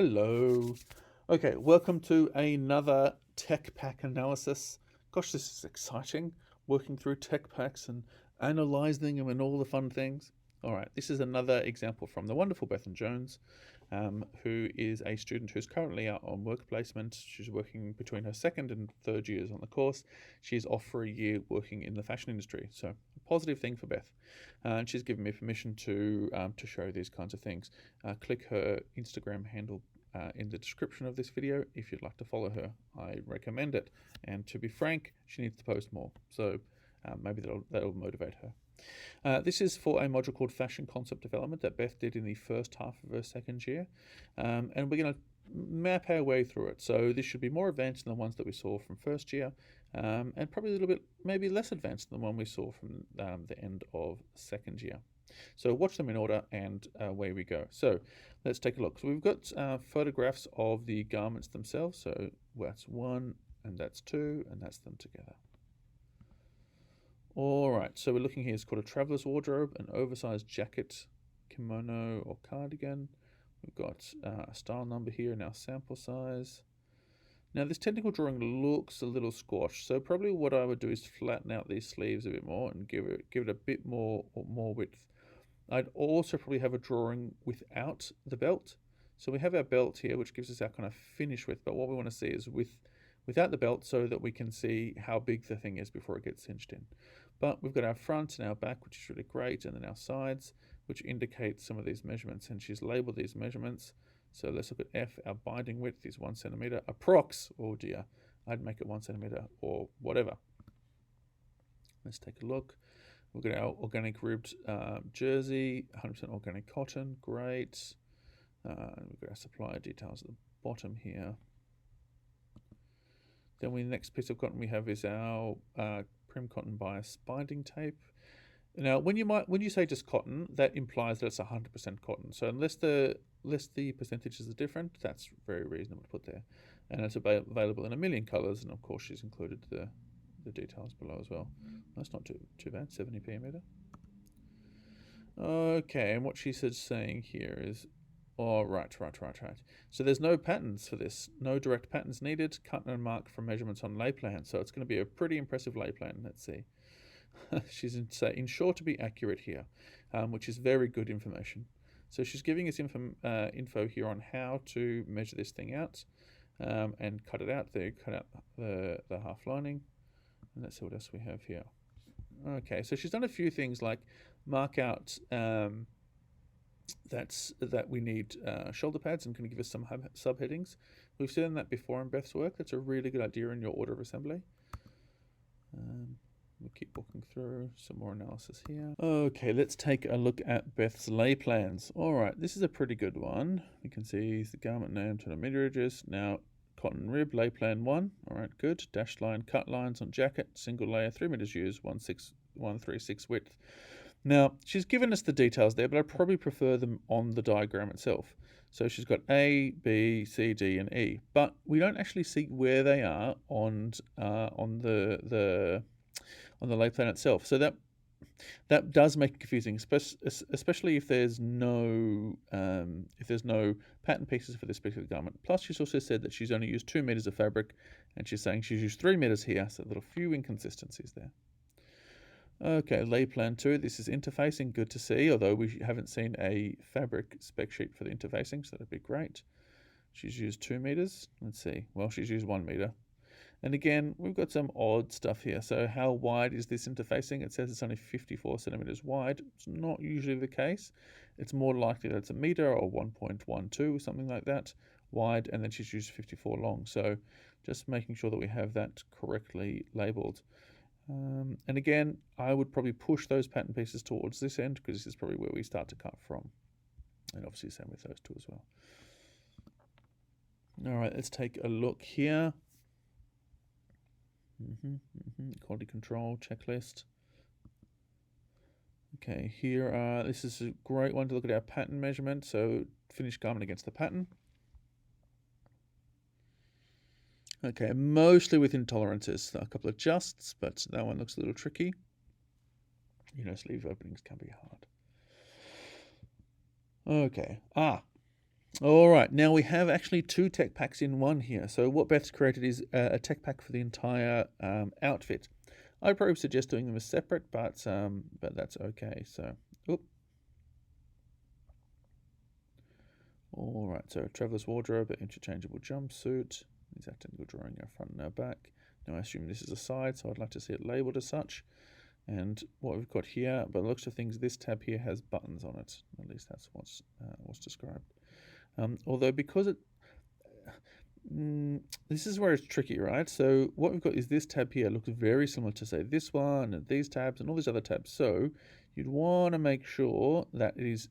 Hello. Okay, welcome to another tech pack analysis. Gosh, this is exciting. Working through tech packs and analyzing them and all the fun things. All right, this is another example from the wonderful Bethan Jones, who is a student who's currently out on work placement. She's working between her second and third years on the course. She's off for a year working in the fashion industry. So a positive thing for Beth. And she's given me permission to show these kinds of things. Click her Instagram handle in the description of this video if you'd like to follow her. I recommend it. And to be frank, she needs to post more. So maybe that'll motivate her. This is for a module called Fashion Concept Development that Beth did in the first half of her second year. And we're going to map our way through it. So this should be more advanced than the ones that we saw from first year, and probably a little bit maybe less advanced than the one we saw from the end of second year. So watch them in order and away we go. So let's take a look. So we've got photographs of the garments themselves. So that's one, and that's two, and that's them together. All right, so we're looking here. It's called a traveler's wardrobe, an oversized jacket, kimono, or cardigan. We've got a style number here in our sample size. Now this technical drawing looks a little squashed, so probably what I would do is flatten out these sleeves a bit more and give it a bit more width. I'd also probably have a drawing without the belt. So we have our belt here, which gives us our kind of finish width, but what we want to see is without the belt so that we can see how big the thing is before it gets cinched in. But we've got our front and our back, which is really great, and then our sides, which indicate some of these measurements, and she's labeled these measurements. So let's look at F. Our binding width is 1 centimeter. Approx, oh dear, I'd make it 1 centimeter or whatever. Let's take a look. We've got our organic ribbed jersey, 100% organic cotton, great. We've got our supplier details at the bottom here. Then the next piece of cotton we have is our Prim Cotton Bias binding tape. Now, when you say just cotton, that implies that it's 100% cotton. So unless the percentages are different, that's very reasonable to put there. And it's available in a million colors, and of course she's included the details below as well. That's not too bad, 70p a meter. Okay, and what she's saying here is, oh, right. So there's no patterns for this. No direct patterns needed. Cut and mark from measurements on lay plan. So it's going to be a pretty impressive lay plan. Let's see. She's ensure to be accurate here, which is very good information. So she's giving us info here on how to measure this thing out and cut it out. There, cut out the half lining. And let's see what else we have here. Okay, so she's done a few things like mark out that we need shoulder pads and can give us some subheadings. We've seen that before in Beth's work. That's a really good idea in your order of assembly. We'll keep walking through some more analysis here. Okay, let's take a look at Beth's lay plans. All right, this is a pretty good one. You can see the garment name to the mid-ridges. Now, cotton rib, lay plan 1. All right, good. Dashed line, cut lines on jacket, single layer, 3 meters used, 136 width. Now, she's given us the details there, but I probably prefer them on the diagram itself. So she's got A, B, C, D, and E, but we don't actually see where they are on the lay plan itself. So that does make it confusing, especially if there's no pattern pieces for this particular garment. Plus, she's also said that she's only used 2 meters of fabric, and she's saying she's used 3 meters here, so there are a few inconsistencies there. Okay, lay plan 2, this is interfacing, good to see, although we haven't seen a fabric spec sheet for the interfacing, so that'd be great. She's used 2 meters, let's see, well, she's used 1 meter. And again, we've got some odd stuff here. So how wide is this interfacing? It says it's only 54 centimeters wide. It's not usually the case. It's more likely that it's a meter or 1.12, something like that, wide, and then she's used 54 long. So just making sure that we have that correctly labeled. And again, I would probably push those pattern pieces towards this end because this is probably where we start to cut from. And obviously same with those two as well. All right, let's take a look here. Quality control checklist. Okay, here this is a great one to look at our pattern measurement. So finished garment against the pattern. Okay, mostly within tolerances. A couple of adjusts, but that one looks a little tricky. You know, sleeve openings can be hard. Okay. All right, now we have actually two tech packs in one here. So what Beth's created is a tech pack for the entire outfit. I'd probably suggest doing them as separate, but that's okay. So, oop. All right, so traveler's wardrobe, interchangeable jumpsuit. These identical drawing our front and our back. Now I assume this is a side, so I'd like to see it labeled as such. And what we've got here, by the looks of things, this tab here has buttons on it. At least that's what's described. Although because this is where it's tricky, right? So what we've got is this tab here looks very similar to, say, this one and these tabs and all these other tabs. So you'd want to make sure that it is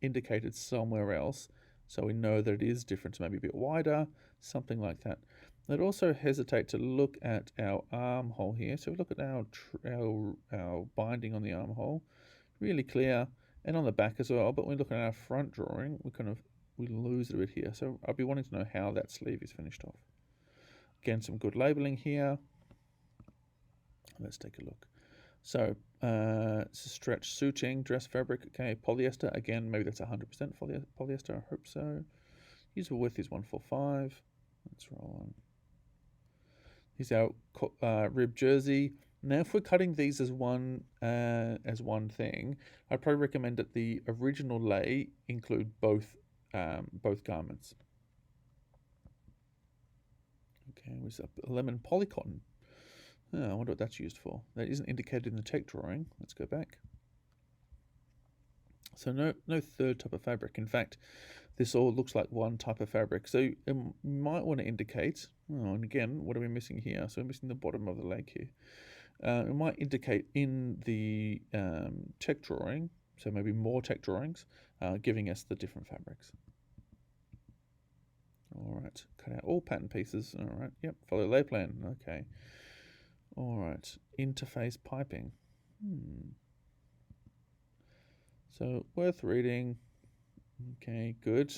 indicated somewhere else so we know that it is different, so maybe a bit wider, something like that. I'd also hesitate to look at our armhole here. So we look at our binding on the armhole, really clear, and on the back as well. But when we look at our front drawing, we lose a bit here. So I'll be wanting to know how that sleeve is finished off. Again, some good labeling here. Let's take a look. So it's a stretch suiting, dress fabric, okay, polyester. Again, maybe that's 100% polyester, I hope so. Usable width is 145. Let's roll on. Here's our rib jersey. Now, if we're cutting these as one thing, I'd probably recommend that the original lay include both garments. Okay, what's up? Lemon polycotton. Oh, I wonder what that's used for. That isn't indicated in the tech drawing. Let's go back. So no third type of fabric. In fact, this all looks like one type of fabric. So you might want to indicate, and again, what are we missing here? So we're missing the bottom of the leg here. It might indicate in the tech drawing, so maybe more tech drawings, giving us the different fabrics. All right, cut out all pattern pieces. All right, yep, follow lay plan. Okay. All right, interface piping. So worth reading. Okay, good.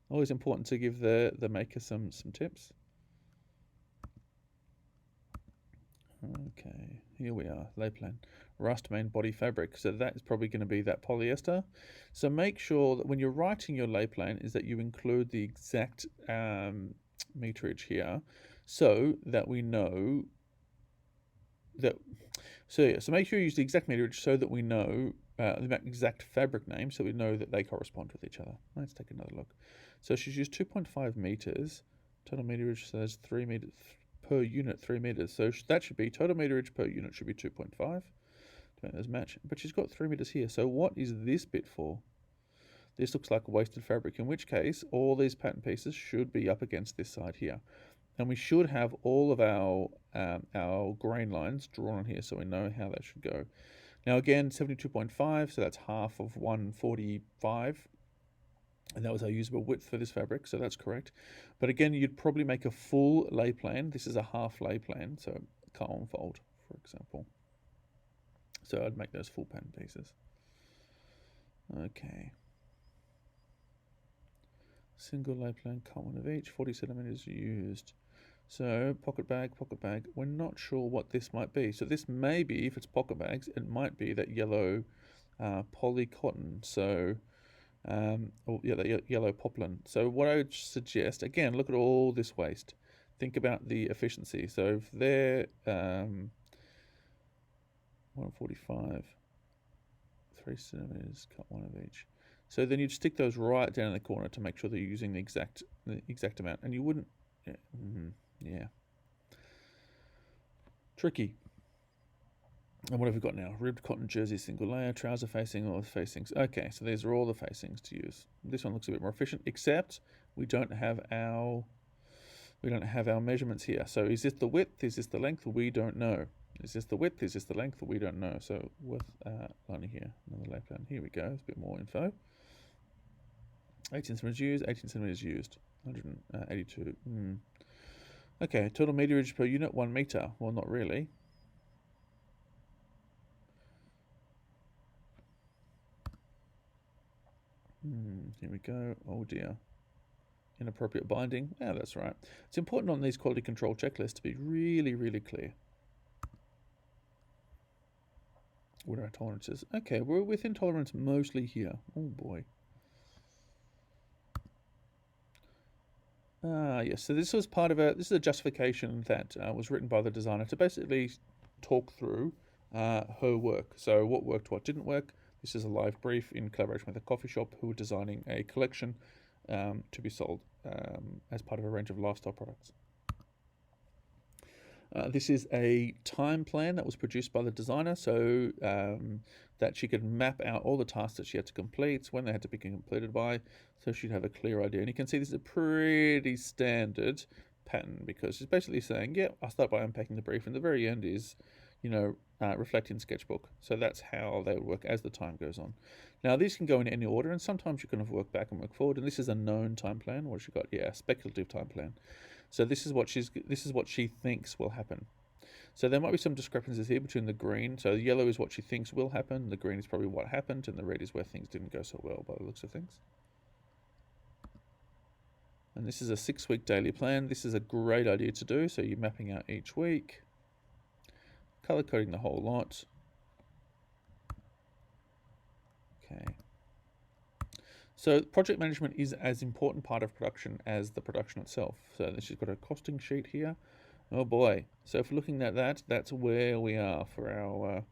Always important to give the maker some tips. Okay, here we are, lay plan. Rust main body fabric. So that is probably going to be that polyester. So make sure that when you're writing your lay plan is that you include the exact meterage here so that we know that. So make sure you use the exact meterage so that we know the exact fabric name, so we know that they correspond with each other. Let's take another look. So she's used 2.5 meters. Total meterage says 3 meters per unit, 3 meters. So that should be total meterage per unit should be 2.5 to make those match. But she's got 3 meters here. So what is this bit for? This looks like wasted fabric, in which case all these pattern pieces should be up against this side here. And we should have all of our grain lines drawn on here so we know how that should go. Now again, 72.5, so that's half of 145. And that was our usable width for this fabric, so that's correct. But again, you'd probably make a full lay plan. This is a half lay plan, so column fold, for example. So I'd make those full pattern pieces. Okay. Single lay plan, cut one of each, 40 centimeters used. So pocket bag. We're not sure what this might be. So this may be, if it's pocket bags, it might be that yellow poly cotton. So, that yellow poplin. So what I would suggest, again, look at all this waste. Think about the efficiency. So if they're 145, 3 centimeters, cut one of each. So then you'd stick those right down in the corner to make sure that you're using the exact amount, and you wouldn't. Yeah. Tricky. And what have we got now? Ribbed cotton jersey, single layer, trouser facing, all the facings. Okay, so these are all the facings to use. This one looks a bit more efficient, except we don't have our measurements here. So is this the width? Is this the length? We don't know. Is this the width? Is this the length? We don't know. So with lining here, another lay plan. Here we go. It's a bit more info. 18 centimeters used. 18 centimeters used. 182. Okay, total meterage per unit, 1 meter. Well, not really. Here we go. Oh dear. Inappropriate binding. Yeah, that's right. It's important on these quality control checklists to be really, really clear. What are our tolerances? Okay, we're within tolerance mostly here. Oh boy. Yes, so this was part of this is a justification that was written by the designer to basically talk through her work. So what worked, what didn't work. This is a live brief in collaboration with a coffee shop who were designing a collection to be sold as part of a range of lifestyle products. This is a time plan that was produced by the designer so that she could map out all the tasks that she had to complete, when they had to be completed by, so she'd have a clear idea. And you can see this is a pretty standard pattern because it's basically saying, yeah, I'll start by unpacking the brief, and the very end is, reflecting sketchbook. So that's how they would work as the time goes on. Now these can go in any order, and sometimes you can work back and work forward. And this is a known time plan. What she got? Yeah, speculative time plan. So this is what she thinks will happen. So there might be some discrepancies here between the green. So the yellow is what she thinks will happen. The green is probably what happened, and the red is where things didn't go so well by the looks of things. And this is a 6-week daily plan. This is a great idea to do. So you're mapping out each week, color coding the whole lot. Okay. So project management is as important part of production as the production itself. So she's got a costing sheet here. Oh boy. So if we're looking at that, that's where we are for our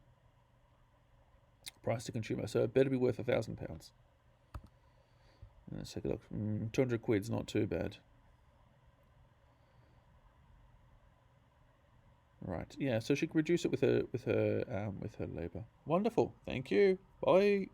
price to consumer. So it better be worth £1,000. Let's take a look. 200 quid's not too bad. Right. Yeah. So she can reduce it with her labor. Wonderful. Thank you. Bye.